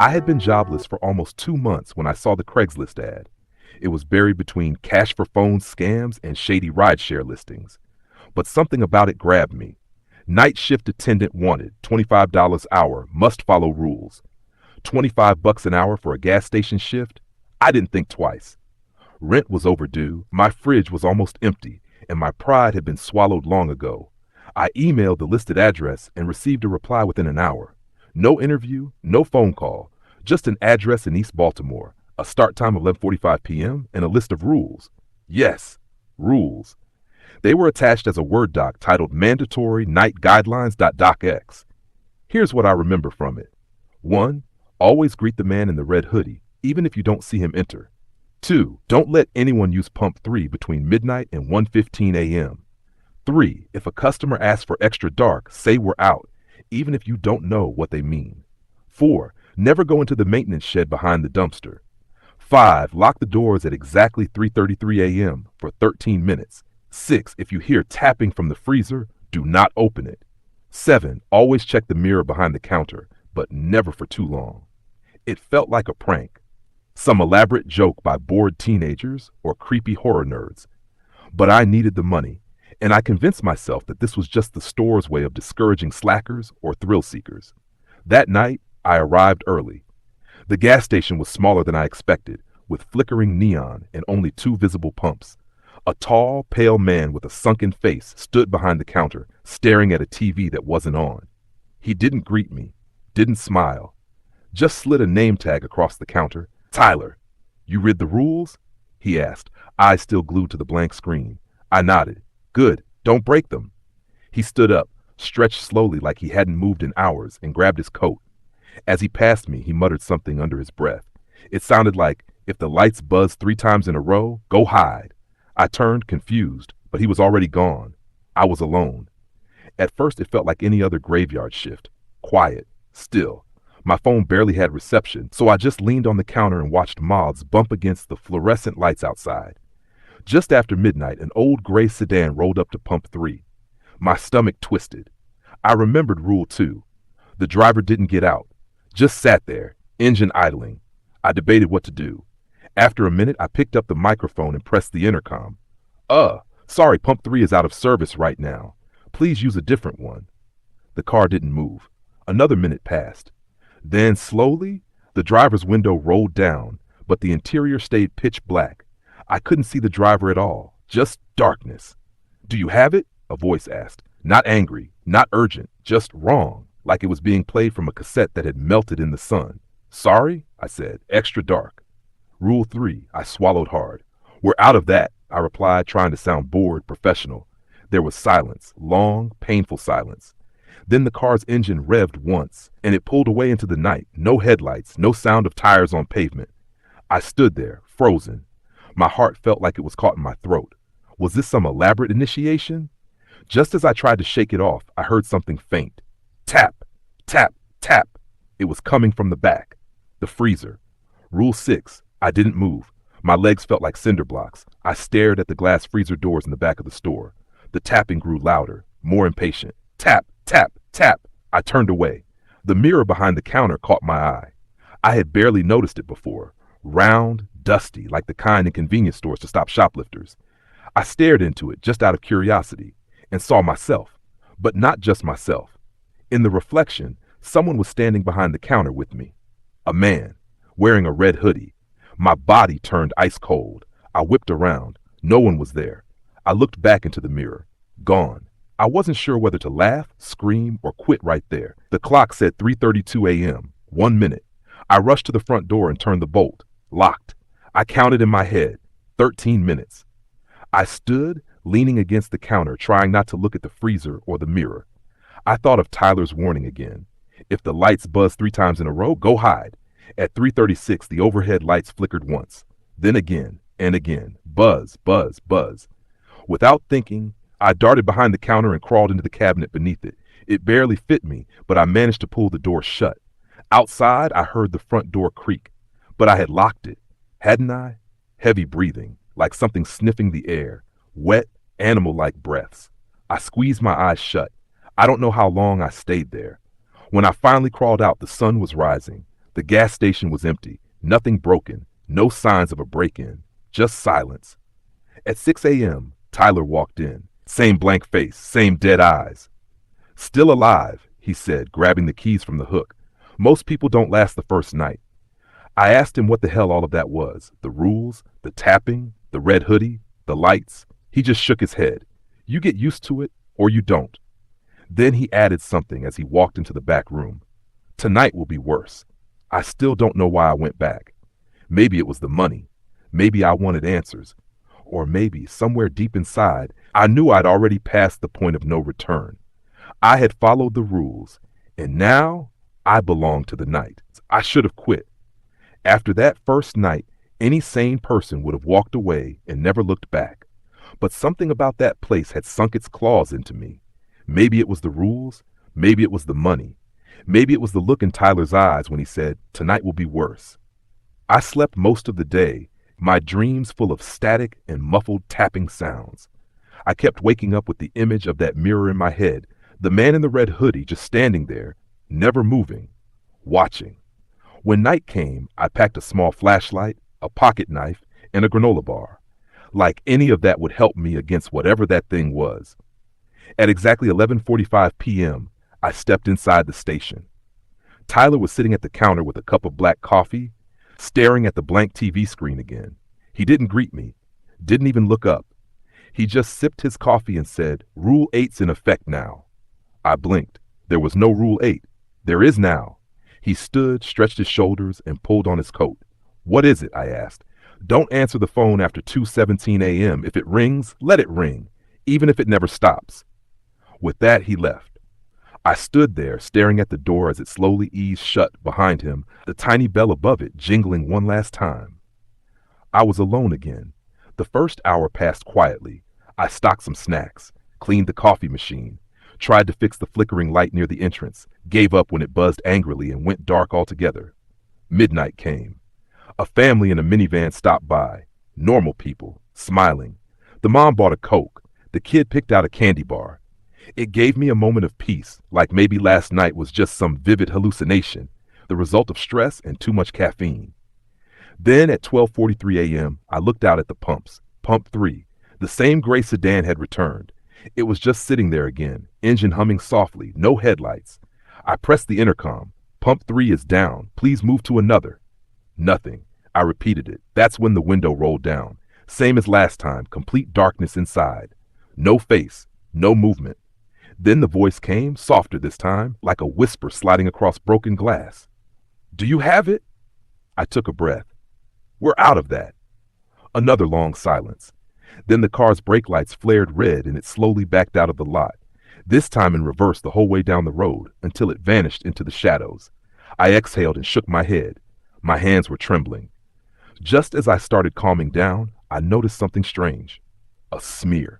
I had been jobless for almost 2 months when I saw the Craigslist ad. It was buried between cash for phone scams and shady rideshare listings. But something about it grabbed me. Night shift attendant wanted, $25 hour, must follow rules. 25 bucks an hour for a gas station shift? I didn't think twice. Rent was overdue, my fridge was almost empty, and my pride had been swallowed long ago. I emailed the listed address and received a reply within an hour. No interview, no phone call, just an address in East Baltimore, a start time of 11:45 p.m., and a list of rules. Yes, rules. They were attached as a Word doc titled Mandatory Night Guidelines.docx. Here's what I remember from it. 1. Always greet the man in the red hoodie, even if you don't see him enter. 2. Don't let anyone use pump 3 between midnight and 1:15 a.m. 3. If a customer asks for extra dark, say we're out, even if you don't know what they mean. 4. Never go into the maintenance shed behind the dumpster. 5. Lock the doors at exactly 3:33 a.m. for 13 minutes. 6. If you hear tapping from the freezer, do not open it. 7. Always check the mirror behind the counter, but never for too long. It felt like a prank. Some elaborate joke by bored teenagers or creepy horror nerds. But I needed the money, and I convinced myself that this was just the store's way of discouraging slackers or thrill seekers. That night, I arrived early. The gas station was smaller than I expected, with flickering neon and only 2 visible pumps. A tall, pale man with a sunken face stood behind the counter, staring at a TV that wasn't on. He didn't greet me, didn't smile, just slid a name tag across the counter. Tyler, you read the rules? He asked, eyes still glued to the blank screen. I nodded. Good, don't break them. He stood up, stretched slowly like he hadn't moved in hours, and grabbed his coat. As he passed me, he muttered something under his breath. It sounded like, if the lights buzz 3 times in a row, go hide. I turned, confused, but he was already gone. I was alone. At first, it felt like any other graveyard shift. Quiet, still. My phone barely had reception, so I just leaned on the counter and watched moths bump against the fluorescent lights outside. Just after midnight, an old gray sedan rolled up to pump 3. My stomach twisted. I remembered Rule 2. The driver didn't get out, just sat there, engine idling. I debated what to do. After a minute, I picked up the microphone and pressed the intercom. Sorry, pump 3 is out of service right now. Please use a different one. The car didn't move. Another minute passed. Then, slowly, the driver's window rolled down, but the interior stayed pitch black. I couldn't see the driver at all, just darkness. Do you have it? A voice asked. Not angry, not urgent, just wrong, like it was being played from a cassette that had melted in the sun. Sorry, I said, extra dark. Rule 3, I swallowed hard. We're out of that, I replied, trying to sound bored, professional. There was silence, long, painful silence. Then the car's engine revved once, and it pulled away into the night. No headlights, no sound of tires on pavement. I stood there, frozen. My heart felt like it was caught in my throat. Was this some elaborate initiation? Just as I tried to shake it off, I heard something faint. Tap, tap, tap. It was coming from the back. The freezer. Rule 6, I didn't move. My legs felt like cinder blocks. I stared at the glass freezer doors in the back of the store. The tapping grew louder, more impatient. Tap, tap, tap. I turned away. The mirror behind the counter caught my eye. I had barely noticed it before. Round, dusty, like the kind in convenience stores to stop shoplifters. I stared into it just out of curiosity and saw myself, but not just myself. In the reflection, someone was standing behind the counter with me. A man, wearing a red hoodie. My body turned ice cold. I whipped around. No one was there. I looked back into the mirror. Gone. I wasn't sure whether to laugh, scream, or quit right there. The clock said 3:32 a.m., 1 minute. I rushed to the front door and turned the bolt. Locked. I counted in my head. 13 minutes. I stood, leaning against the counter, trying not to look at the freezer or the mirror. I thought of Tyler's warning again. If the lights buzz 3 times in a row, go hide. At 3:36, the overhead lights flickered once. Then again and again. Buzz, buzz, buzz. Without thinking, I darted behind the counter and crawled into the cabinet beneath it. It barely fit me, but I managed to pull the door shut. Outside, I heard the front door creak. But I had locked it, hadn't I? Heavy breathing, like something sniffing the air. Wet, animal-like breaths. I squeezed my eyes shut. I don't know how long I stayed there. When I finally crawled out, the sun was rising. The gas station was empty, nothing broken, no signs of a break-in, just silence. At 6 a.m., Tyler walked in. Same blank face, same dead eyes. "Still alive," he said, grabbing the keys from the hook. "Most people don't last the first night." I asked him what the hell all of that was. The rules, the tapping, the red hoodie, the lights. He just shook his head. "You get used to it, or you don't." Then he added something as he walked into the back room. "Tonight will be worse." I still don't know why I went back. Maybe it was the money. Maybe I wanted answers. Or maybe, somewhere deep inside, I knew I'd already passed the point of no return. I had followed the rules, and now I belonged to the night. I should have quit. After that first night, any sane person would have walked away and never looked back. But something about that place had sunk its claws into me. Maybe it was the rules. Maybe it was the money. Maybe it was the look in Tyler's eyes when he said, "Tonight will be worse." I slept most of the day, my dreams full of static and muffled tapping sounds. I kept waking up with the image of that mirror in my head, the man in the red hoodie just standing there, never moving, watching. When night came, I packed a small flashlight, a pocket knife, and a granola bar. Like any of that would help me against whatever that thing was. At exactly 11:45 p.m., I stepped inside the station. Tyler was sitting at the counter with a cup of black coffee, staring at the blank TV screen again. He didn't greet me, didn't even look up. He just sipped his coffee and said, "Rule 8's in effect now." I blinked. There was no Rule 8. There is now. He stood, stretched his shoulders, and pulled on his coat. "What is it?" I asked. "Don't answer the phone after 2:17 a.m. If it rings, let it ring, even if it never stops." With that, he left. I stood there, staring at the door as it slowly eased shut behind him, the tiny bell above it jingling one last time. I was alone again. The first hour passed quietly. I stocked some snacks, cleaned the coffee machine, tried to fix the flickering light near the entrance, gave up when it buzzed angrily and went dark altogether. Midnight came. A family in a minivan stopped by. Normal people, smiling. The mom bought a Coke. The kid picked out a candy bar. It gave me a moment of peace, like maybe last night was just some vivid hallucination, the result of stress and too much caffeine. Then at 12:43 a.m., I looked out at the pumps. Pump 3. The same gray sedan had returned. It was just sitting there again, engine humming softly, no headlights. I pressed the intercom. "Pump 3 is down. Please move to another." Nothing. I repeated it. That's when the window rolled down. Same as last time, complete darkness inside. No face, no movement. Then the voice came, softer this time, like a whisper sliding across broken glass. "Do you have it?" I took a breath. "We're out of that." Another long silence. Then the car's brake lights flared red and it slowly backed out of the lot, this time in reverse the whole way down the road until it vanished into the shadows. I exhaled and shook my head. My hands were trembling. Just as I started calming down, I noticed something strange. A smear.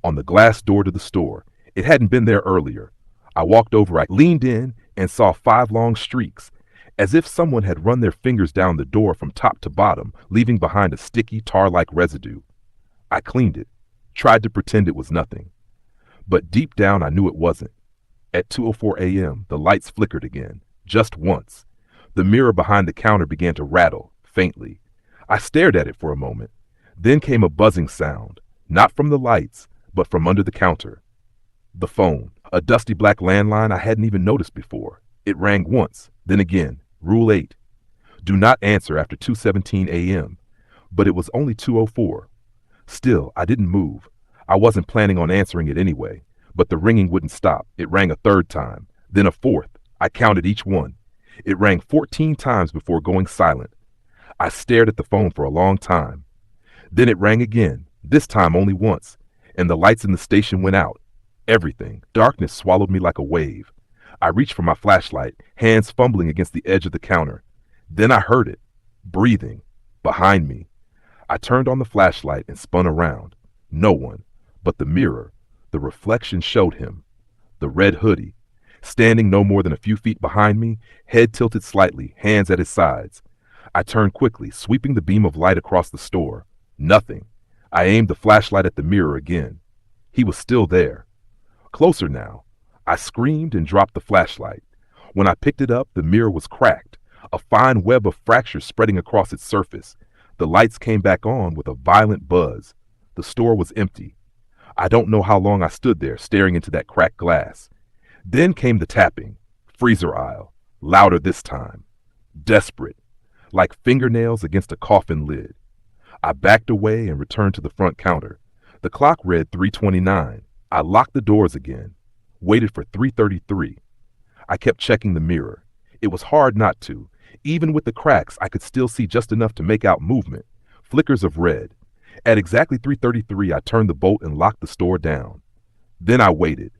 On the glass door to the store. It hadn't been there earlier. I walked over, I leaned in, and saw 5 long streaks, as if someone had run their fingers down the door from top to bottom, leaving behind a sticky, tar-like residue. I cleaned it, tried to pretend it was nothing. But deep down I knew it wasn't. At 2:04 a.m., the lights flickered again, just once. The mirror behind the counter began to rattle, faintly. I stared at it for a moment. Then came a buzzing sound, not from the lights, but from under the counter. The phone, a dusty black landline I hadn't even noticed before. It rang once, then again. Rule 8. Do not answer after 2:17 a.m. But it was only 2:04. Still, I didn't move. I wasn't planning on answering it anyway. But the ringing wouldn't stop. It rang a third time, then a fourth. I counted each one. It rang 14 times before going silent. I stared at the phone for a long time. Then it rang again, this time only once, and the lights in the station went out. Everything. Darkness swallowed me like a wave. I reached for my flashlight, hands fumbling against the edge of the counter. Then I heard it, breathing, behind me. I turned on the flashlight and spun around. No one, but the mirror. The reflection showed him. The red hoodie, standing no more than a few feet behind me, head tilted slightly, hands at his sides. I turned quickly, sweeping the beam of light across the store. Nothing. I aimed the flashlight at the mirror again. He was still there. Closer now. I screamed and dropped the flashlight. When I picked it up, the mirror was cracked, a fine web of fractures spreading across its surface. The lights came back on with a violent buzz. The store was empty. I don't know how long I stood there staring into that cracked glass. Then came the tapping. Freezer aisle. Louder this time. Desperate. Like fingernails against a coffin lid. I backed away and returned to the front counter. The clock read 3:29. I locked the doors again. Waited for 3:33. I kept checking the mirror. It was hard not to. Even with the cracks, I could still see just enough to make out movement. Flickers of red. At exactly 3:33, I turned the bolt and locked the store down. Then I waited.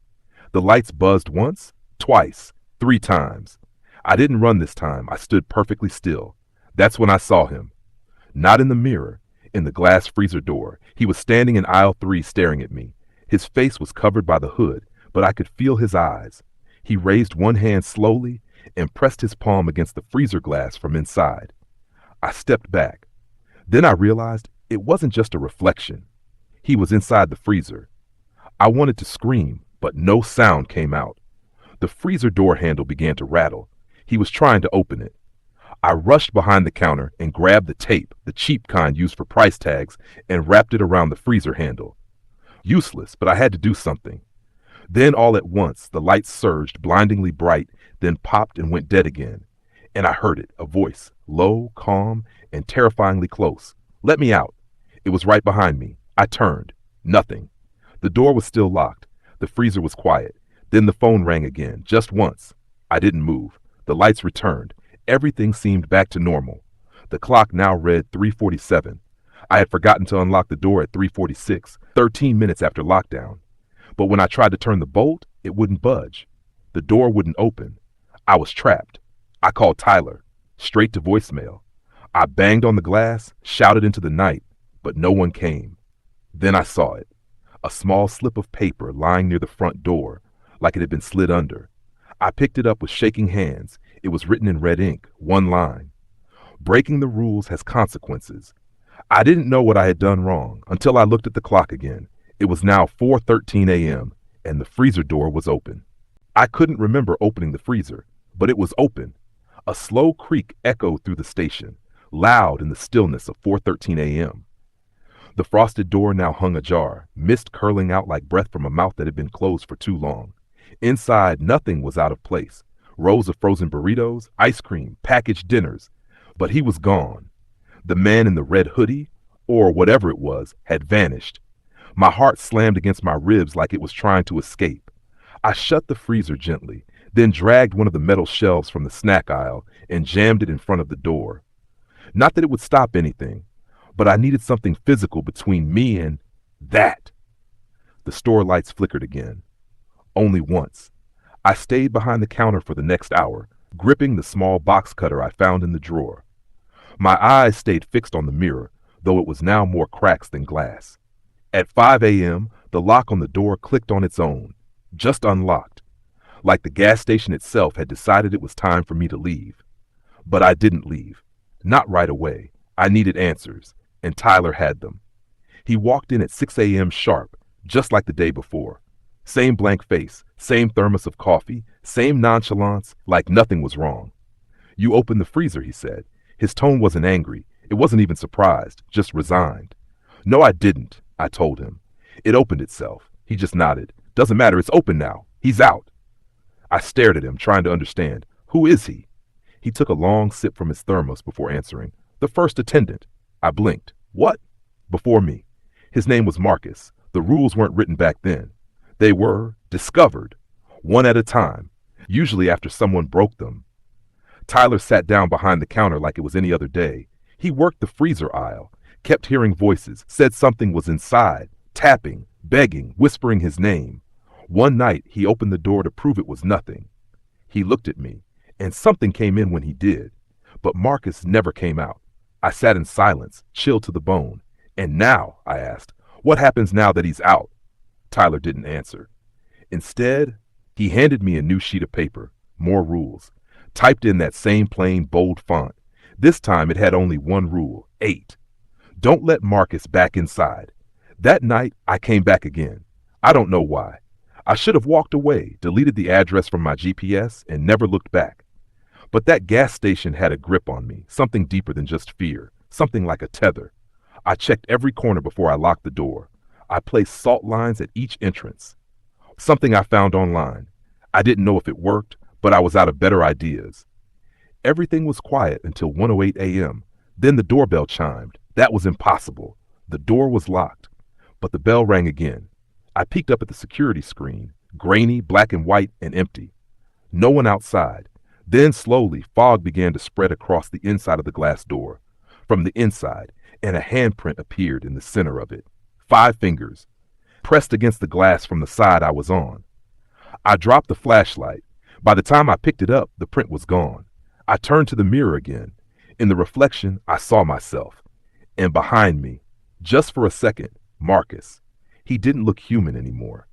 The lights buzzed once, twice, 3 times. I didn't run this time. I stood perfectly still. That's when I saw him. Not in the mirror, in the glass freezer door. He was standing in aisle 3 staring at me. His face was covered by the hood, but I could feel his eyes. He raised one hand slowly and pressed his palm against the freezer glass from inside. I stepped back. Then I realized it wasn't just a reflection. He was inside the freezer. I wanted to scream, but no sound came out. The freezer door handle began to rattle. He was trying to open it. I rushed behind the counter and grabbed the tape, the cheap kind used for price tags, and wrapped it around the freezer handle. Useless, but I had to do something. Then all at once, the lights surged, blindingly bright, then popped and went dead again. And I heard it, a voice, low, calm, and terrifyingly close. Let me out. It was right behind me. I turned. Nothing. The door was still locked. The freezer was quiet. Then the phone rang again, just once. I didn't move. The lights returned. Everything seemed back to normal. The clock now read 3:47. I had forgotten to unlock the door at 3:46, 13 minutes after lockdown. But when I tried to turn the bolt, it wouldn't budge. The door wouldn't open. I was trapped. I called Tyler, straight to voicemail. I banged on the glass, shouted into the night, but no one came. Then I saw it. A small slip of paper lying near the front door, like it had been slid under. I picked it up with shaking hands. It was written in red ink, one line. Breaking the rules has consequences. I didn't know what I had done wrong until I looked at the clock again. It was now 4:13 a.m., and the freezer door was open. I couldn't remember opening the freezer, but it was open. A slow creak echoed through the station, loud in the stillness of 4:13 a.m. The frosted door now hung ajar, mist curling out like breath from a mouth that had been closed for too long. Inside, nothing was out of place. Rows of frozen burritos, ice cream, packaged dinners. But he was gone. The man in the red hoodie, or whatever it was, had vanished. My heart slammed against my ribs like it was trying to escape. I shut the freezer gently, then dragged one of the metal shelves from the snack aisle and jammed it in front of the door. Not that it would stop anything, but I needed something physical between me and that. The store lights flickered again. Only once. I stayed behind the counter for the next hour, gripping the small box cutter I found in the drawer. My eyes stayed fixed on the mirror, though it was now more cracks than glass. At 5 a.m., the lock on the door clicked on its own, just unlocked, like the gas station itself had decided it was time for me to leave. But I didn't leave. Not right away. I needed answers, and Tyler had them. He walked in at 6 a.m. sharp, just like the day before. Same blank face, same thermos of coffee, same nonchalance, like nothing was wrong. You opened the freezer, he said. His tone wasn't angry. It wasn't even surprised, just resigned. No, I didn't, I told him. It opened itself. He just nodded. Doesn't matter, it's open now. He's out. I stared at him, trying to understand. Who is he? He took a long sip from his thermos before answering. The first attendant. I blinked. What? Before me. His name was Marcus. The rules weren't written back then. They were discovered, one at a time, usually after someone broke them. Tyler sat down behind the counter like it was any other day. He worked the freezer aisle, kept hearing voices, said something was inside, tapping, begging, whispering his name. One night, he opened the door to prove it was nothing. He looked at me, and something came in when he did. But Marcus never came out. I sat in silence, chilled to the bone. And now, I asked, what happens now that he's out? Tyler didn't answer. Instead, he handed me a new sheet of paper, more rules, typed in that same plain, bold font. This time it had only one rule, 8. Don't let Marcus back inside. That night, I came back again. I don't know why. I should have walked away, deleted the address from my GPS, and never looked back. But that gas station had a grip on me, something deeper than just fear, something like a tether. I checked every corner before I locked the door. I placed salt lines at each entrance. Something I found online. I didn't know if it worked, but I was out of better ideas. Everything was quiet until 1:08 a.m. Then the doorbell chimed. That was impossible. The door was locked. But the bell rang again. I peeked up at the security screen, grainy, black and white, and empty. No one outside. Then slowly, fog began to spread across the inside of the glass door. From the inside, and a handprint appeared in the center of it. 5 fingers, pressed against the glass from the side I was on. I dropped the flashlight. By the time I picked it up, the print was gone. I turned to the mirror again. In the reflection, I saw myself. And behind me, just for a second, Marcus. He didn't look human anymore.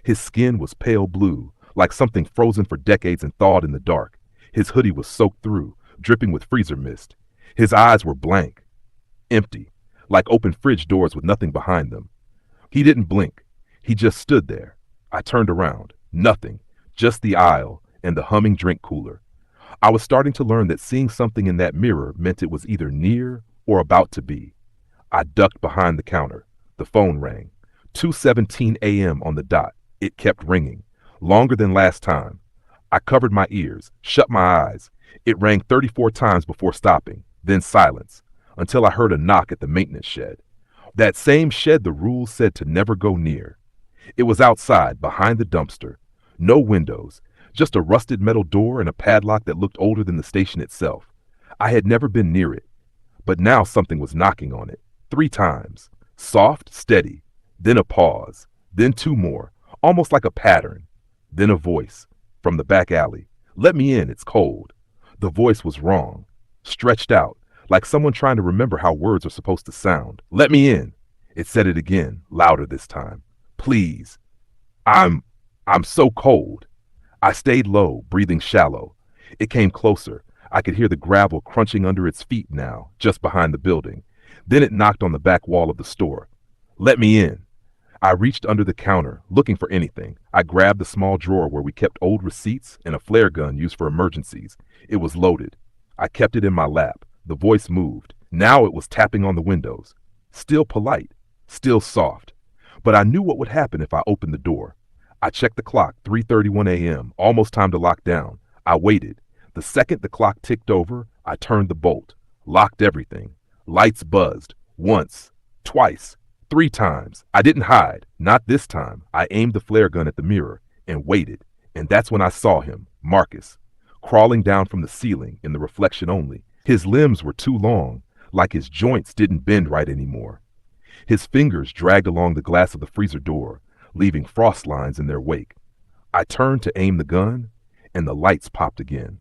His skin was pale blue, like something frozen for decades and thawed in the dark. His hoodie was soaked through, dripping with freezer mist. His eyes were blank, empty, like open fridge doors with nothing behind them. He didn't blink. He just stood there. I turned around. Nothing. Just the aisle and the humming drink cooler. I was starting to learn that seeing something in that mirror meant it was either near or about to be. I ducked behind the counter. The phone rang. 2:17 a.m. on the dot. It kept ringing, longer than last time. I covered my ears, shut my eyes. It rang 34 times before stopping, then silence, until I heard a knock at the maintenance shed. That same shed the rules said to never go near. It was outside, behind the dumpster. No windows, just a rusted metal door and a padlock that looked older than the station itself. I had never been near it, but now something was knocking on it. 3 times. Soft, steady. Then a pause. Then 2 more, almost like a pattern. Then a voice, from the back alley. "Let me in, it's cold." The voice was wrong. Stretched out, like someone trying to remember how words are supposed to sound. "Let me in." It said it again, louder this time. "Please. I'm so cold." I stayed low, breathing shallow. It came closer. I could hear the gravel crunching under its feet now, just behind the building. Then it knocked on the back wall of the store. "Let me in." I reached under the counter, looking for anything. I grabbed the small drawer where we kept old receipts and a flare gun used for emergencies. It was loaded. I kept it in my lap. The voice moved. Now it was tapping on the windows. Still polite, still soft. But I knew what would happen if I opened the door. I checked the clock, 3:31 a.m., almost time to lock down. I waited. The second the clock ticked over, I turned the bolt, locked everything. Lights buzzed. Once, twice, 3 times. I didn't hide. Not this time. I aimed the flare gun at the mirror and waited. And that's when I saw him, Marcus, crawling down from the ceiling in the reflection only. His limbs were too long, like his joints didn't bend right anymore. His fingers dragged along the glass of the freezer door, leaving frost lines in their wake. I turned to aim the gun, and the lights popped again.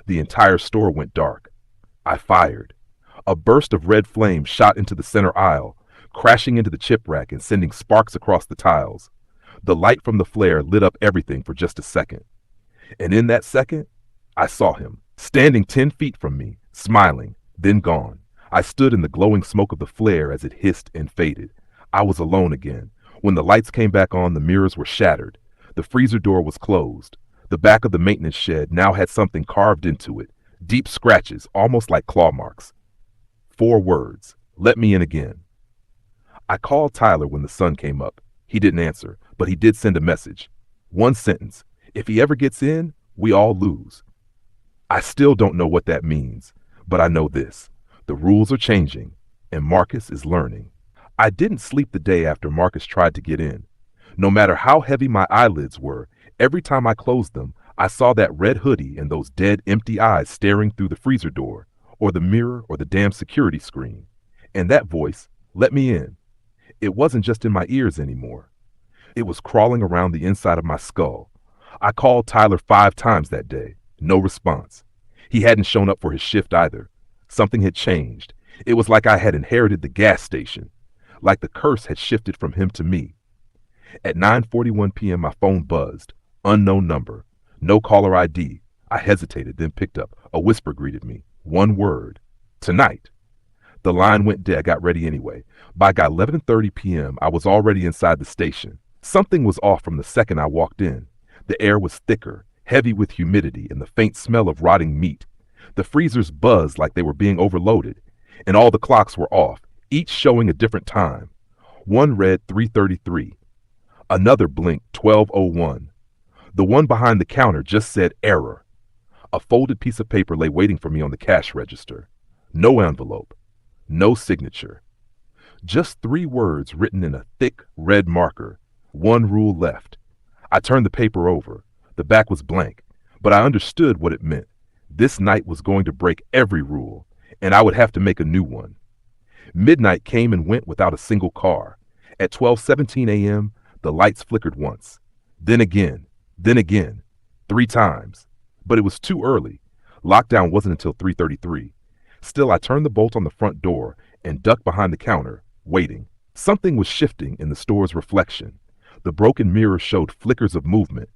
The entire store went dark. I fired. A burst of red flame shot into the center aisle, crashing into the chip rack and sending sparks across the tiles. The light from the flare lit up everything for just a second. And in that second, I saw him, standing 10 feet from me, smiling, then gone. I stood in the glowing smoke of the flare as it hissed and faded. I was alone again. When the lights came back on, the mirrors were shattered. The freezer door was closed. The back of the maintenance shed now had something carved into it, deep scratches, almost like claw marks. 4 words, "Let me in again." I called Tyler when the sun came up. He didn't answer, but he did send a message. 1 sentence, "If he ever gets in, we all lose." I still don't know what that means, but I know this. The rules are changing, and Marcus is learning. I didn't sleep the day after Marcus tried to get in. No matter how heavy my eyelids were, every time I closed them, I saw that red hoodie and those dead, empty eyes staring through the freezer door, or the mirror, or the damn security screen. And that voice, "Let me in." It wasn't just in my ears anymore. It was crawling around the inside of my skull. I called Tyler 5 times that day. No response. He hadn't shown up for his shift either. Something had changed. It was like I had inherited the gas station. Like the curse had shifted from him to me. At 9:41 p.m. my phone buzzed. Unknown number. No caller ID. I hesitated, then picked up. A whisper greeted me. 1 word. "Tonight." The line went dead. I got ready anyway. By 11:30 p.m. I was already inside the station. Something was off from the second I walked in. The air was thicker, heavy with humidity and the faint smell of rotting meat. The freezers buzzed like they were being overloaded, and all the clocks were off, each showing a different time. One read 3:33. Another blinked 12:01. The one behind the counter just said error. A folded piece of paper lay waiting for me on the cash register. No envelope. No signature. Just 3 words written in a thick red marker. One rule left. I turned the paper over. The back was blank, but I understood what it meant. This night was going to break every rule, and I would have to make a new one. Midnight came and went without a single car. At 12:17 a.m., the lights flickered once. Then again. 3 times. But it was too early. Lockdown wasn't until 3:33. Still, I turned the bolt on the front door and ducked behind the counter, waiting. Something was shifting in the store's reflection. The broken mirror showed flickers of movement,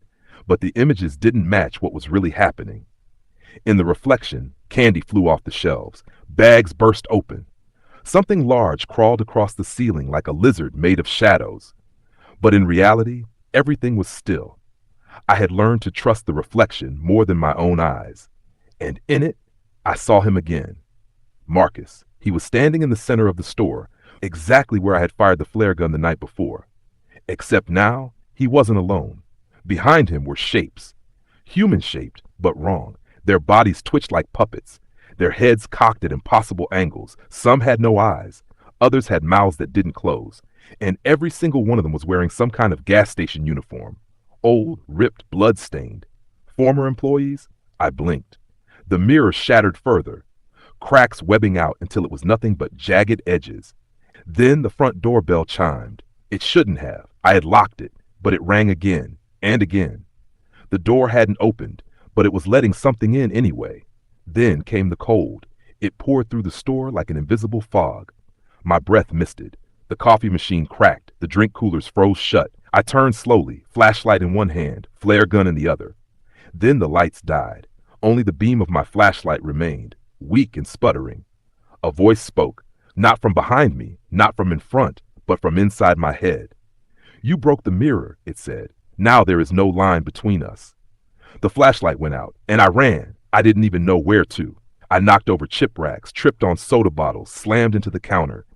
but the images didn't match what was really happening. In the reflection, candy flew off the shelves. Bags burst open. Something large crawled across the ceiling like a lizard made of shadows. But in reality, everything was still. I had learned to trust the reflection more than my own eyes. And in it, I saw him again. Marcus. He was standing in the center of the store, exactly where I had fired the flare gun the night before. Except now, he wasn't alone. Behind him were shapes. Human-shaped, but wrong. Their bodies twitched like puppets. Their heads cocked at impossible angles. Some had no eyes. Others had mouths that didn't close. And every single one of them was wearing some kind of gas station uniform. Old, ripped, blood-stained. Former employees? I blinked. The mirror shattered further, cracks webbing out until it was nothing but jagged edges. Then the front doorbell chimed. It shouldn't have. I had locked it, but it rang again and again. The door hadn't opened, but it was letting something in anyway. Then came the cold. It poured through the store like an invisible fog. My breath misted. The coffee machine cracked. The drink coolers froze shut. I turned slowly, flashlight in one hand, flare gun in the other. Then the lights died. Only the beam of my flashlight remained, weak and sputtering. A voice spoke, not from behind me, not from in front, but from inside my head. You broke the mirror, it said. Now there is no line between us. The flashlight went out, and I ran. I didn't even know where to. I knocked over chip racks, tripped on soda bottles, slammed into the counter.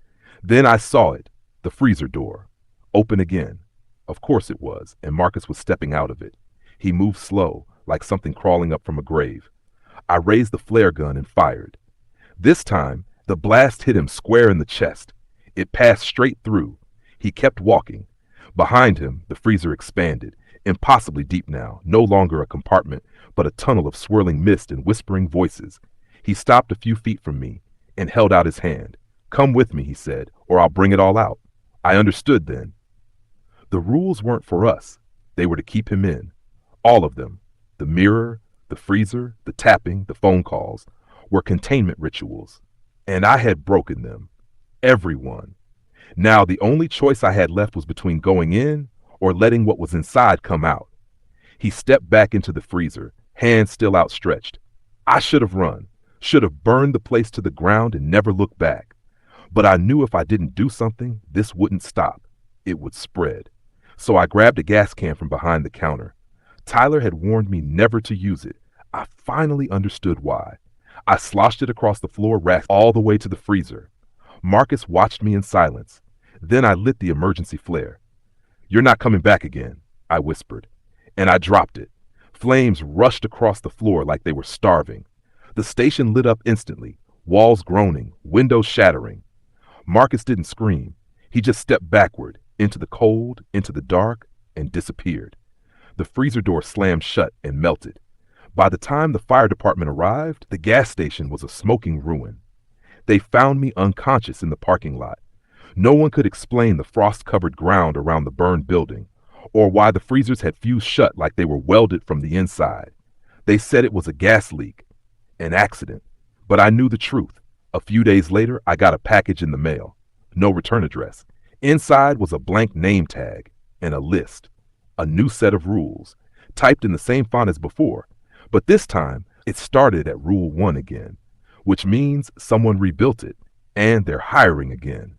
Then I saw it, the freezer door. Open again. Of course it was, and Marcus was stepping out of it. He moved slow, like something crawling up from a grave. I raised the flare gun and fired. This time, the blast hit him square in the chest. It passed straight through. He kept walking. Behind him, the freezer expanded, impossibly deep now, no longer a compartment, but a tunnel of swirling mist and whispering voices. He stopped a few feet from me and held out his hand. Come with me, he said, or I'll bring it all out. I understood then. The rules weren't for us. They were to keep him in. All of them. The mirror, the freezer, the tapping, the phone calls, were containment rituals. And I had broken them. Everyone. Now the only choice I had left was between going in or letting what was inside come out. He stepped back into the freezer, hands still outstretched. I should have run, should have burned the place to the ground and never looked back. But I knew if I didn't do something, this wouldn't stop. It would spread. So I grabbed a gas can from behind the counter. Tyler had warned me never to use it. I finally understood why. I sloshed it across the floor rack all the way to the freezer. Marcus watched me in silence. Then I lit the emergency flare. You're not coming back again, I whispered. And I dropped it. Flames rushed across the floor like they were starving. The station lit up instantly, walls groaning, windows shattering. Marcus didn't scream. He just stepped backward, into the cold, into the dark, and disappeared. The freezer door slammed shut and melted. By the time the fire department arrived, the gas station was a smoking ruin. They found me unconscious in the parking lot. No one could explain the frost-covered ground around the burned building, or why the freezers had fused shut like they were welded from the inside. They said it was a gas leak, an accident. But I knew the truth. A few days later, I got a package in the mail. No return address. Inside was a blank name tag and a list. A new set of rules, typed in the same font as before. But this time, it started at Rule 1 again, which means someone rebuilt it, and they're hiring again.